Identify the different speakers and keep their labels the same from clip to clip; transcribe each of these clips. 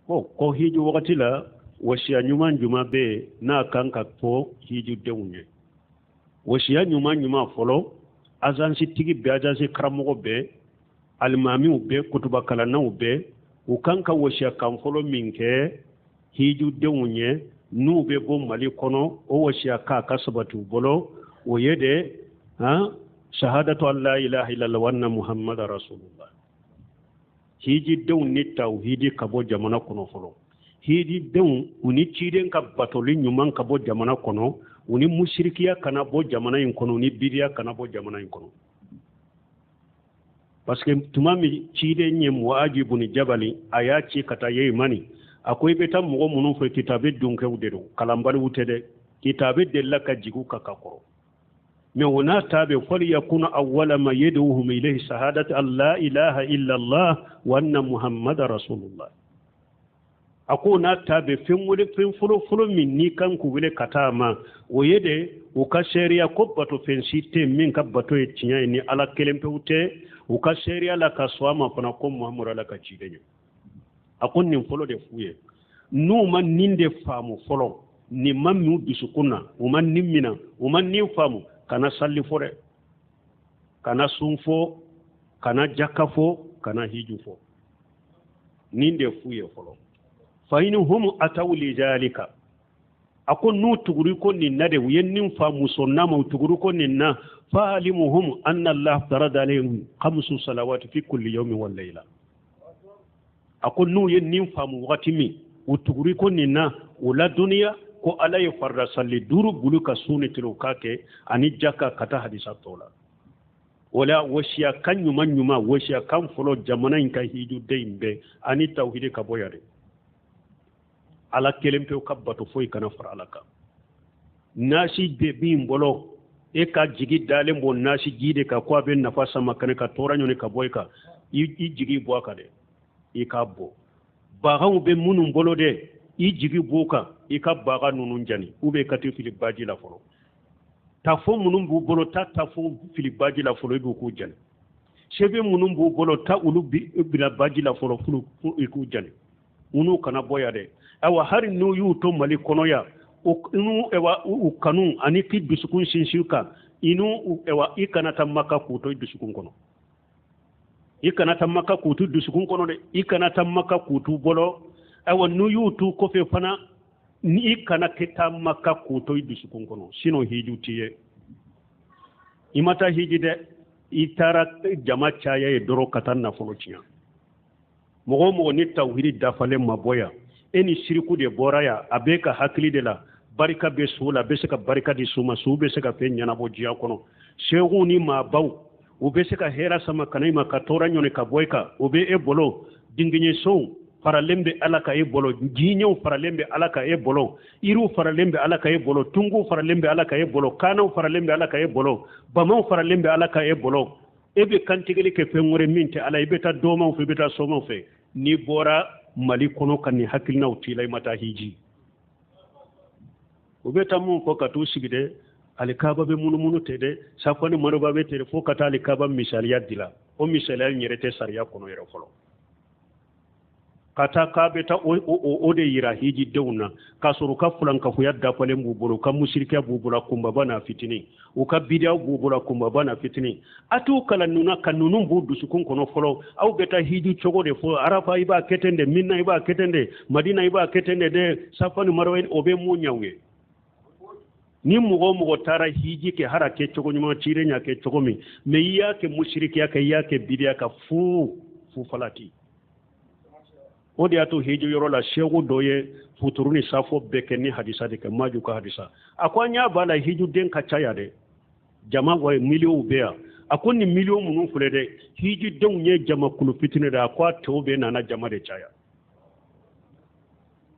Speaker 1: ko hiju wakati la wasiya nyuman juma be na kan ka fo hiju dewnye wasiya nyuma folo azansi tigi be azansi karamogo be almami be kutuba kalana be u kan ka wasiya kan folo minke hiju dewnye nu be bo mali kono o wasiya ka kasabatu bolo o yede shahadatu an la ilaha illallah wa anna muhammadar rasulullah hiji dewn ni tawhidi kabo jamana kono folo hiji dewn uni ciden ka batoli nyuman kabo jamana kono uni mushrikiya kana bo jamana in kono ni bidiya kana bo jamana in kono parce que tumami cide nyem wajibu ni jabali ayachi kata yey mani akoy beta mo munun fo kitabe dunke wudero kalambari wutede kitabe della ka jigu ka kakoro mais wona tabe fal yakuna awwala ma yad'uhum ilayhi shahadatu an la ilaha illa allah wa anna muhammadar rasulullah akuna tabe fenwole fulo min ni kan ku wele katama o yede o ka sharia ko bato fensite min ka bato e tinya ni ala kelempe wute o ka sharia la ka swama fana ko muhammad ala ka cidenyo akon nin folo de fuye nu man ninde famu folo ni mammu bisukuna o man nimmina o man ni famu kana salli fore kana sunfo kana jakafo kana hijufo ninde fuye folo fa inhum atawli zalika akon nu tuguri ko ni nade yennin famu sonna ma tuguri ko ni na fa alimuhum anna allah farada alayhim 5 salawat fi kulli yawmin wal layla akon nu yennin famu watimi utuguri ko ni na wala duniya ko ala ye farda salli duru buluka suni tilo kake ani jaka kata hadisa tola wala washiya kan nyuma washiya kan folo jamana in ka hiju deimbe ani tawhidi ka boyare ala kelempe kabbato foy kana far alaka nasi be bin bolo e ka jigi dale mo nasi gide ka ko ben nafasa makane ka toranyo ne ka boyka i jigi boaka de e ka bo bagan be munun bolo de i jigi boka i ka baga nunun jani ube kati filibaji la folo ta fo munun bu bolo ta fo filibaji la folo ibu ku jani shebe munun bu bolo ta ulu bila baji la folo fulu iku jani unu kana boya de awa hari nu yu to mali kono ya inu ewa kanu ani ki bisukun shinshuka inu ewa ikana tamaka kuto bisukun kono ikana tamaka kutu bisukun kono de ikana tamaka kutu bolo awa nu yu tu ko fe fana ni kana kita maka kuto bisukun kono sino hiju tiye imata hiji de itara jama chaya e doro katanna folo ciya mogo ni tawhidi dafale maboya eni shiriku de boraya abeka hakli de la barika be sula be se ka barika di suma su be se ka fe nyana bo jiya kono shegu ni ma baw u be se ka hera sama kanai ma ka tora nyone ka boyka u be e bolo dinginye so faralembe alaka e bolo jinyo faralembe alaka e bolo iru faralembe alaka e bolo tungu faralembe alaka e bolo kana faralembe alaka e bolo bamau faralembe alaka e bolo ebe kantigeli ke fe ngore minte ala ibe ta doma fe beta soma fe ni bora mali kono kan ni hakilna utilay mata hiji ubeta mun ko katu sigide alikaba be munu tede safani maroba be tede fo kata alikaba misaliya dila o misaliya nyerete sariya kono yero folo kata ka beta o de yira hiji dewna kasuru ka fulan ka fuyadda falen bubulu ka mushrika bubula kumba bana fitini o ka bidia bubula kumba bana fitini atu kala nuna kanunun budu sukun kono folo au beta hiji chogo de fo arafa iba ketende minna iba ketende madina iba ketende de safani marwain obe munyawe ni mugo tara hiji ke harake chogo nyuma chire nya ke chogo mi me yake mushriki yake bidia ka fu falati odi ato hejo yoro la shego doye futuruni safo bekeni hadisa de maju ka hadisa akwanya bala hejo den ka chaya de jama wa miliyo bea akoni miliyo munu fule de hejo den nye jama kulu fitine da akwa tobe na jama de chaya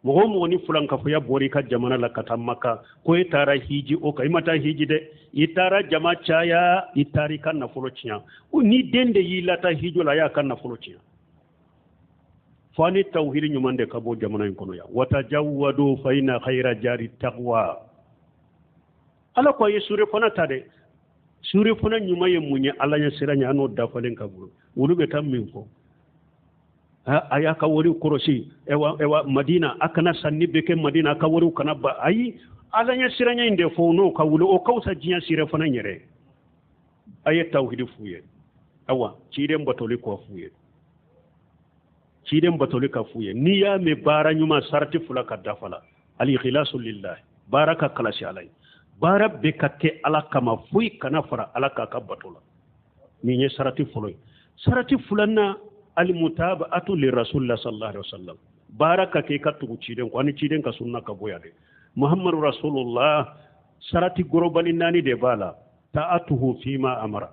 Speaker 1: mo ni fulan ka fu ya bori ka jama la katamaka ko itara hiji o kai mata hiji de itara jama chaya itari kan na fulo chiya ni dende yilata hejo la ya kan na fulo chiya fani tawhid nyumande kabo jamana kono ya watajawwadu fa ina khayra jari taqwa ala ko yesure fana tade sure fana nyuma ye munye ala nya siranya ano dafalen kaburu ulube tam min ko aya ka wori korosi ewa madina akana sanni beke madina ka wori kana ba ayi alanya siranya inde fo no ka wulo o kausa jinya sire fana nyere aye tawhid fuye awa ciden batoli ko fuye ciden batoli ka fuye niya me bara nyuma sarati fula ka dafala al ikhlasu lillah baraka kalashi alai bara be kakke ala kama fuy kana fara ala ka batola ni nye sarati fuloy sarati fulanna al mutaba'atu li rasulillah sallallahu alaihi wasallam baraka ke ka tugu ciden ko ani ciden ka sunna ka boyade muhammadu rasulullah sarati gorobali nani de bala ta'atuhu fima amara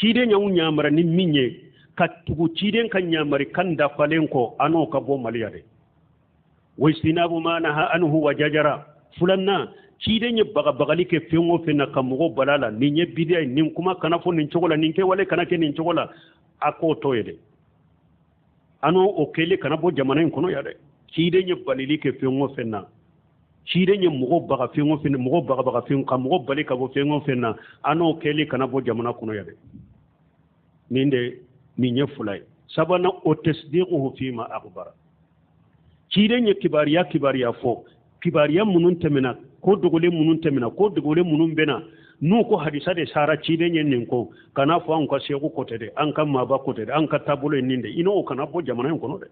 Speaker 1: ciden nyawu nyamara ni minye ka tugu ciden kan nyamari kan da falen ko ano ka bo maliyade waistinabu ma naha anhu wajajara fulanna ciden ye bagali ke fengo fenna kamugo balala ni nye bidiya nin kuma kana fo nin chogola nin ke wale kana ke nin chogola ako toyede ano o kele kana bo jamana kono yade ciden ye balili ke fengo fenna ciden ye mugo baga fengo fenna mugo baga fengo kamugo bali ka bo fengo fenna ano kele kana bo jamana kono yade ninde ni nye fulay sabana o tasdiquhu fima akhbara ciden ye kibariya fo kibariya munun temena ko dogole munun bena nu ko hadisa de sara ciden yen nin ko kana fo an ko segu kote de an kan ma ba kote de an ka tabulo ninde ino kana bo jamana kono de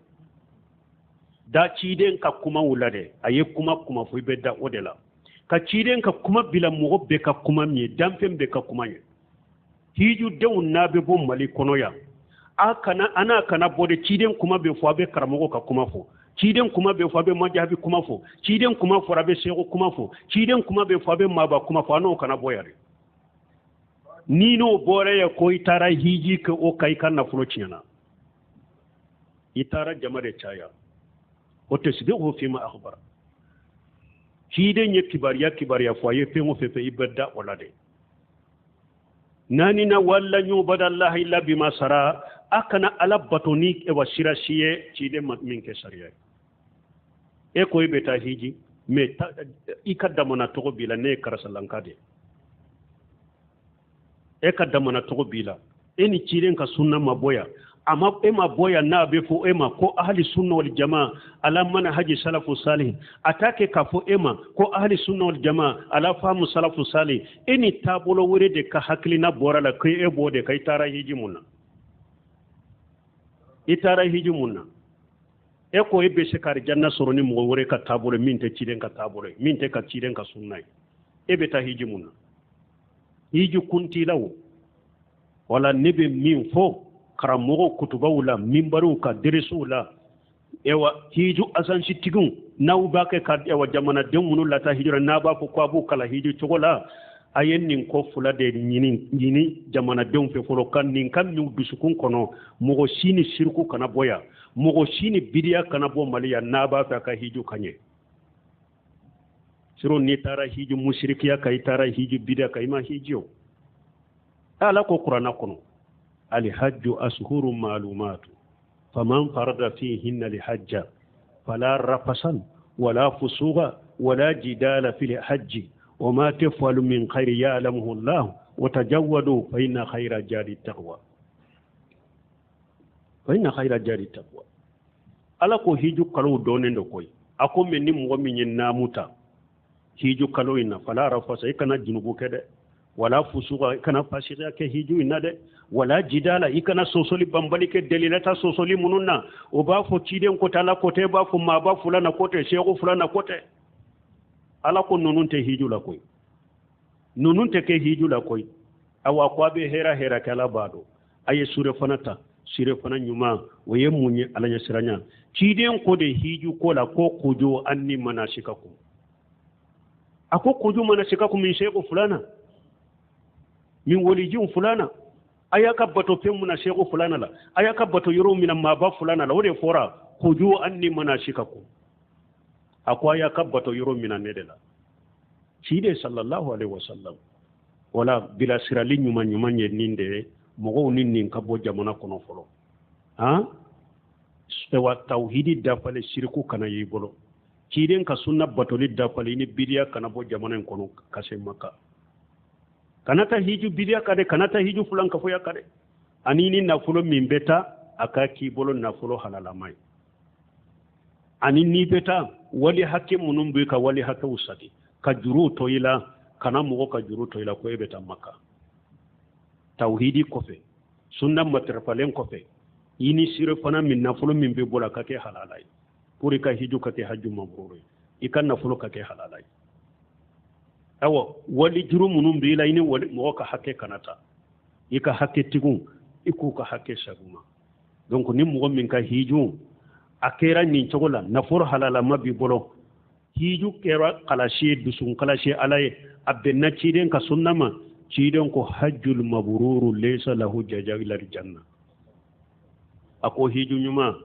Speaker 1: da ciden ka kuma wulade aye kuma fo bedda odela ka ciden ka kuma bila mo be ka kuma mi damfem be ka kuma ye hiju dewun nabe bo mali kono ya ana kana bode ciden kuma be fo be karamo ka kuma fo ciden kuma be fo be majabi kuma fo ciden kuma fo rabe sego kuma fo ciden kuma be fo be maba kuma fo ano kana boyare nino bore ya ko itara hiji ke o kai kan na fulo ciana itara jamare chaya o tasdiqu fi ma akhbara ciden ye kibariya fo ye fe mo fe ibada olade nani na walla nyu badallah illa bima sara akana alabatoni e wasira siye ciden min ke sariya e koy beta hiji me ikadamana togo bila ne karasalankade e kadamana togo bila eni ciren ka sunna maboya amma e maboya na be fo e ma ko ahli sunna wal jamaa ala manhaji salafu salih atake ka fo e ma ko ahli sunna wal jamaa ala famu salafu salih eni tabulo wure de ka haklina borala kay e bode kay tara hiji munna itara hiji munna e ko e be se kar janna soroni mo wore ka tabulo min te ciden ka tabulo min te ka ciden ka sunnay e be ta hiji munna hiji kunti lawo wala nebe min fo karamogo kutubawula mimbaru ka deresula ewa hiju asan sitigun naw ba ke ka ewa jamana demunu lata hijra na ba ko abu kala hiju chogola ayen nin ko fula de nyini jamana dem fe folo kan nin kan mi dusukun kono mogo sini sirku kana boya mogo sini bidiya kana bo maliya na ba fa ka hiju kanye siro ni tara hiju mushrikiya kai tara hiju bidiya kai ma hiju ala ko qur'ana kono الحج أشهر معلومات فمن فرض فيهن الحج فلا رفث ولا فسوق ولا جدال في الحج وما تفعل من خير يعلمه الله وتجودوا فإن خير الزاد التقوى ala ko hiju kalo donen do koy ako menni mo min namuta hiju kalo ina fala rafasa ikana junubu kede wala fusuqa ikana fasika ke hiju ina de wala jidala ikana sosoli bambali ke delilata sosoli mununna o ba fo ciden ko tala ko te ba fo ma ba fulana ko te shego fulana ko te ala ko nonun te hiju la koy nonun te ke hiju la koy awa ko be hera kala bado aye sure fanata sire fana nyuma waye munye alanya siranya ciden ko de hiju ko la ko kujo anni manashikakum ako kujo manashikakum min shego fulana min walijin fulana ayaka bato pemuna shego fulana la ayaka bato yoro min ma ba fulana la wode fora kujo anni manashikakum akwa ayaka bato yoro min nedela cide sallallahu alaihi wasallam wala bila sirali nyuma nye ninde mogo nin kabo jamana kono folo ha sewa tauhidi dafale shirku kana yibolo ciden ka sunna batoli dafale ni bidiya kana bo jamana kono kase maka kanata hiju bidiya kade kanata hiju fulan ka foya kade anini na fulo min beta aka ki bolo nafolo halalamai ani ni beta wali hakke munum be ka wali hakke usati ka juru toyila kana mugo ka juru toyila ko ebeta makka tawhidi kofe sunna matrafalen kofe ini sire fana min nafolo min be bola ka ke halalai puri ka hiju ka ke haju mabrur ikan nafolo ka ke halalai awo wali juru munum be la ini wali mugo ka hakke kanata ika hakke tigun iku ka hakke saguma donc ni mugo min ka hiju akera nin chogola nafur halala mabi bolo hiju kera kalashi dusun kalashi alaye abbenna ciden ka sunnama ciden ko hajjul mabruru laysa lahu jaza'il janna ako hiju nyuma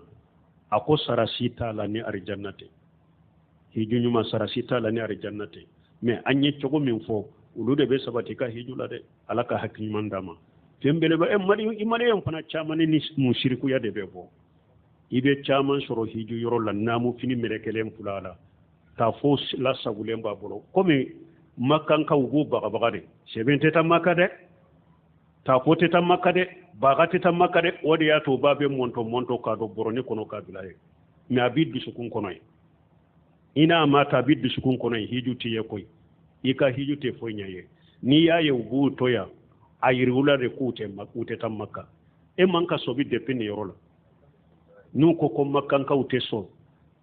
Speaker 1: ako sarasita la ni arjannate hiju nyuma sarasita la ni arjannate mais anye chogo min fo ulude be sabati ka hiju la de alaka hakki mandama tembele ba mari imane yam fana chamane ni mushriku ya de be bo ibe chaman soro hiju yoro la namu fini merekelem fulala ta fo la sagulen ba bolo comme makkan ka ugo baga baga de sebente ta makade ta fote ta makade baga ta makade wodi ya to babe monto ka do boroni kono ka bilaye mi abiddu sukun kono ina mata abiddu sukun kono hiju tiye koy ika hiju te fo nyaye ni ya ye ugo toya ayiri wula de kute ta makka e manka sobi depende yoro la nu ko makkan ka ute so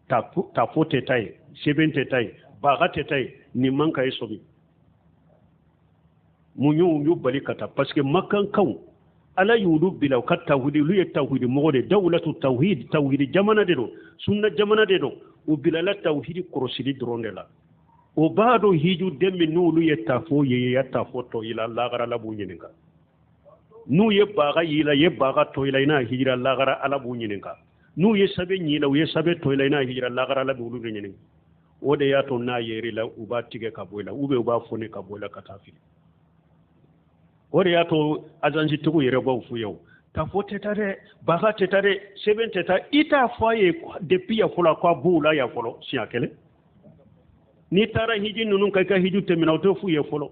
Speaker 1: ta fote tay sebente tay bagate tay ni manka e sobi munyu bali kata parce que makkan kaw ala yudu bilaw kat tawhid lu ya tawhid mo de dawlatu tawhid jamana de do sunna jamana de do o bilala tawhid korosidi dronde la o baado hiju demme nu lu ya tafo ye ya tafo to ila lagara la bunyininga nu ye baga yila ye baga to ila ina hijra lagara ala bunyininga nu ye sabe nyila ye sabe to ila ina hijra lagara la bulu nyininga o de ya to na yeri la uba tige ka boyla ube uba fone ka boyla katafi o de ya to azanji tugu yere ba fu yow ta fote tare baga tetare seben teta ita foye depuis ya fula kwa bula ya folo si akele ni tara hiji nunun kai ka hiju temina to fu ye folo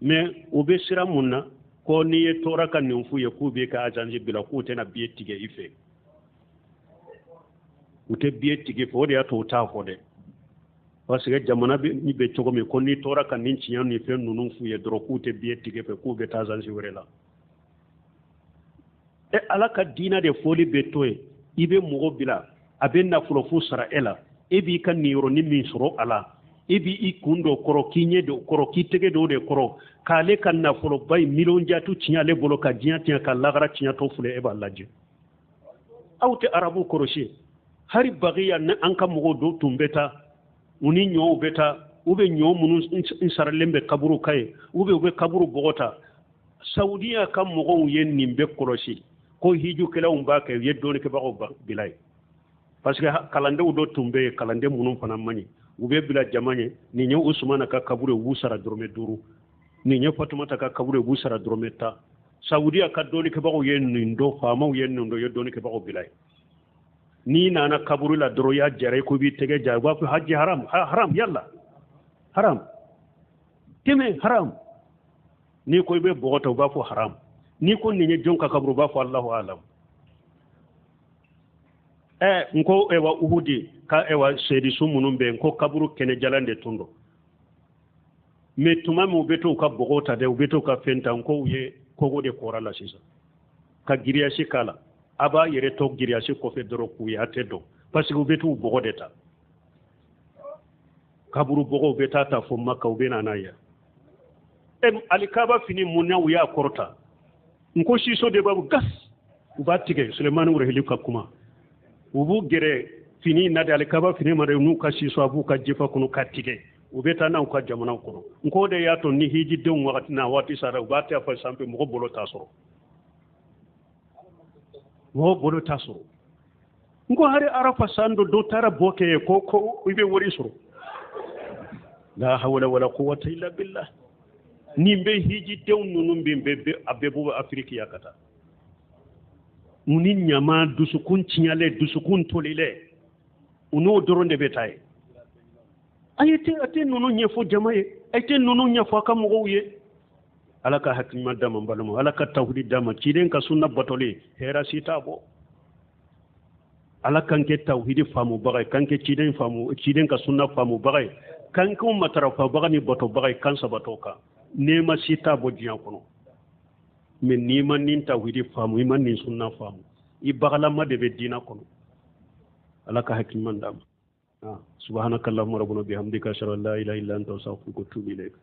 Speaker 1: mais ube sira munna ko ni ye tora kan ni fu ye ku be ka azanji bila ku tena biye tige ife ute biye tige fo de ya to ta fo de parce que jamana ni be chogo me ko ni tora kan ni ciyan ni fe nunun fu ye dro ku te biye tige fe ku be ta azanji werela e alaka dina de foli be toye ibe mugo bila abe na fulo fu sara ela ebi kan ni yoro ni min soro ala ebi ikundo koro kinye do koro kitege do de koro kale kan na fulo bay million jatu cinyale bolo ka jinya tinya ka lagara cinya to fule e ba laje awte arabu koroshi hari bagiya na anka mugo do tumbeta uni nyo beta ube nyo munun insaralembe kaburu kai ube kaburu bogota saudiya kam mugo yen nimbe koroshi ko hiju kala umba ke yeddo ne ke bago bilay parce que kalande do tumbe kalande munum fana mani ube bila jamanye ni nyo usmana ka kabure wusara drome duru ni nyo fatumata ka kabure wusara drome ta saudiya ka do ne ke bago yen ndo fama yen ndo yeddo ne ke bago bilay ni nana kaburu la dro ya jare ko bi tege jaba ko haji haram yalla haram teme haram ni ko be bogoto ba fo haram ni ko ni jonka kabru ba fo Allahu alam nko ewa uhudi ka ewa sedi sumunum be nko kaburu kene jalande tundo me tuma mo beto ka bogota de beto ka fenta nko ye ko gode korala sisa ka giriya shikala aba yere to giriya shi ko fe doro ku ya tedo parce que beto bogodeta kaburu bogo beta ta fo makka ubena naya alikaba fini munna uya korta nko shiso de babu gas ubatige Suleiman urehili ka kuma ubu gere fini na de alikaba fini mare nu ka shiso abu ka jefa kuno katige ubeta na ko jamana ko nko de ya to ni hiji de wakati na wati sara ubata fa sampe mo bolo tasoro mo bolo tasoro nko hari arafa sando do tara boke ko ibe wori soro la hawla wala quwwata illa billah nimbe hiji tew nunum be abebu afriki yakata munin nyama dusukun cinyale dusukun tolile uno doronde betay ayete ate nunu nyefo jamaye ayete nunu nyefo kam goye alaka hakima dama balmo alaka tawhid dama ciden ka sunna batoli hera sitabo ala kanke tawhidi famu bagay kanke ciden ka sunna famu bagay kanke matara fa bagani boto bagay kan sabato ka nema sita bo diyan kono min ni man nin tawhidi famu iman nin sunna famu i bagala ma de be dina kono ala ka hakiman dam subhanakallahumma rabbuna bihamdika ashhadu an la ilaha illa anta astaghfiruka wa atubu ilayk